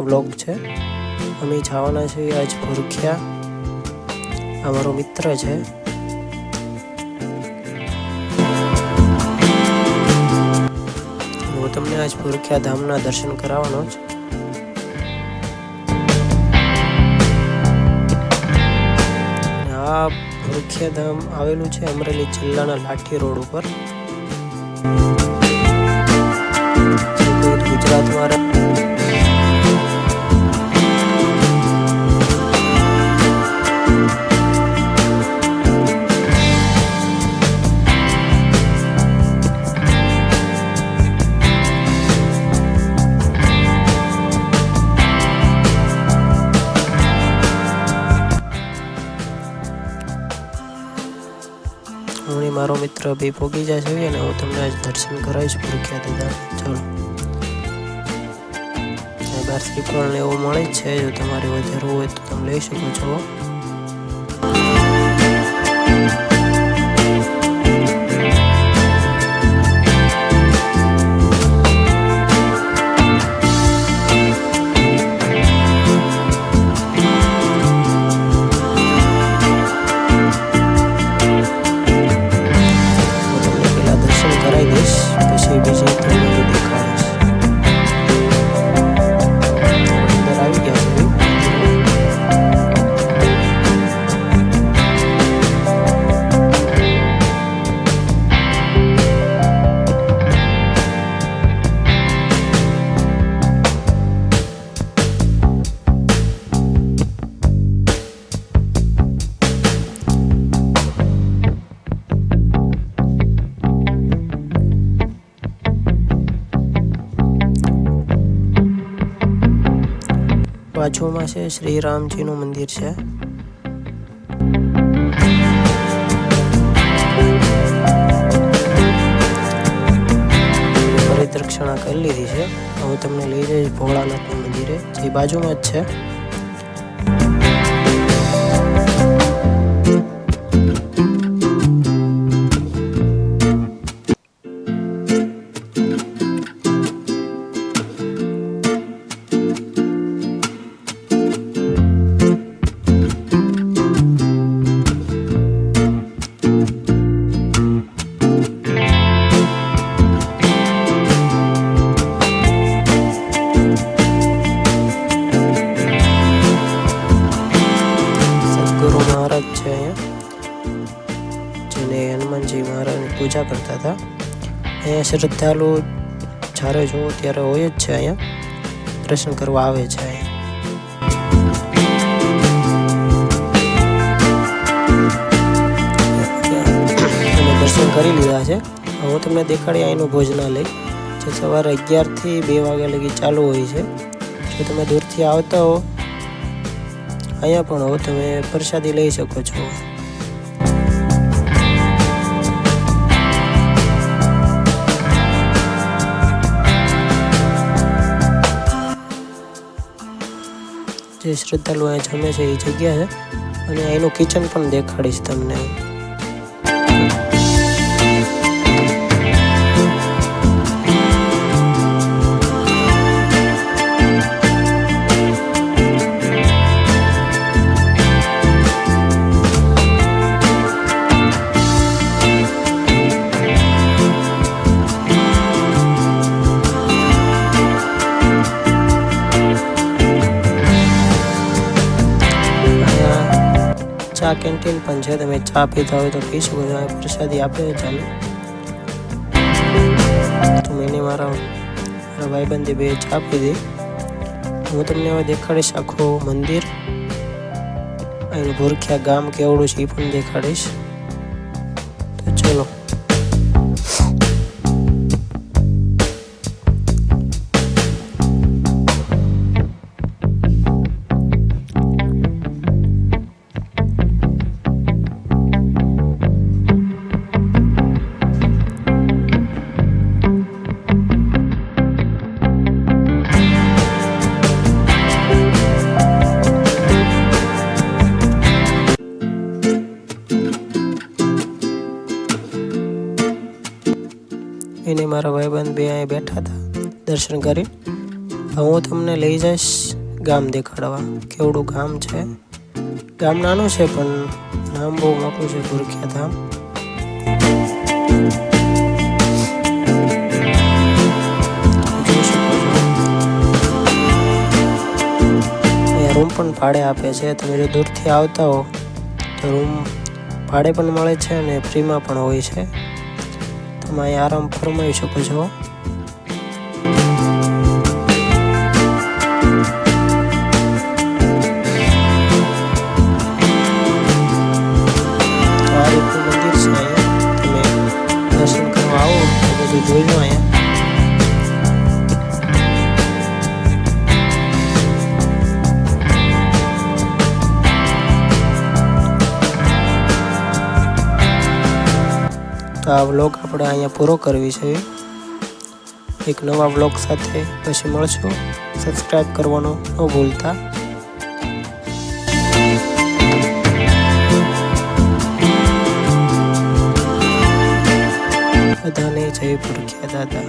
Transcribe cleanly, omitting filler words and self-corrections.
Vlog છે। અમે જવાના છીએ આજ ભૂરખિયા। આ મારો મિત્ર છે। હું તમને આજ ભૂરખિયા ધામના દર્શન કરાવવાનો છું। આ ભૂરખિયા ધામ આવેલું છે અમરેલી જિલ્લાના લાઠી રોડ ઉપર। ગુજરાતમાં હું મારો મિત્ર બે પોગી જશે અને હું તમને આજ દર્શન કરાવીશ ભૂરખિયા દાદા। ચલો, બાર શ્રીફળ ને એવું મળે છે। જો તમારે વધારવું હોય તો તમે લઈ શકો છો। બાજુમાં છે શ્રી રામજીનું મંદિર છે। પરિદક્ષિણા કરી લીધી છે। હું તમને લઈ જઈશ ભોળાનાથના મંદિરે, જે બાજુમાં જ છે। જેને હનુમાનજી મહારાજની પૂજા કરતા હતા। અહીંયા શ્રદ્ધાળુ જ્યારે જો ત્યારે હોય જ છે। અહીંયા દર્શન કરવા આવે છે। અહીંયા દર્શન કરી લીધા છે। હું તમને દેખાડી અહીંનું ભોજનાલય જે સવારે 11 થી 2 વાગ્યા લગી ચાલુ હોય છે। જો તમે દૂરથી આવતા હો અહીંયા પણ હો તમે પ્રસાદી લઈ શકો છો। જે શ્રદ્ધાળુ અહીંયા જમે છે એ જગ્યા છે અને એનું કિચન પણ દેખાડીશ તમને। ચા કેન્ટીન પણ છે। તમે ચા પીતા હોય તો પી શકો છો। પ્રસાદી આપે ચાલે તો મેં મારા ભાઈબંધે બે ચા પીધી। હું તમને હવે દેખાડીશ આખું મંદિર, અહીં ભૂરખિયા ગામ કેવડું છે એ પણ દેખાડીશ। તો ચલો, એને મારા ભાઈબંધ બે અહીં બેઠા હતા દર્શન કરી। હવે હું તમને લઈ જઈશ ગામ દેખાડવા. કેવડું ગામ છે. ગામ નાનું છે પણ નામ બહુ મોટું છે, ભૂરખિયા ધામ. રૂમ પણ ભાડે આપે છે. તમે જો દૂરથી આવતા હો તો રૂમ ભાડે પણ મળે છે અને ફ્રીમાં પણ હોય છે. તમે અહીં આરામ ફરમાવી શકો છો. આ રીતનું મંદિર છે. અહીંયા તમે દર્શન કરવા આવો તો બધું જોઈ લો. અહીંયા તો આ વ્લોગ આપણે અહીંયા પૂરો કરવી છે. એક નવા વ્લોગ સાથે પછી મળશું. સબસ્ક્રાઈબ કરવાનું ન ભૂલતા. બધાને જય ભૂરખિયા દાદા.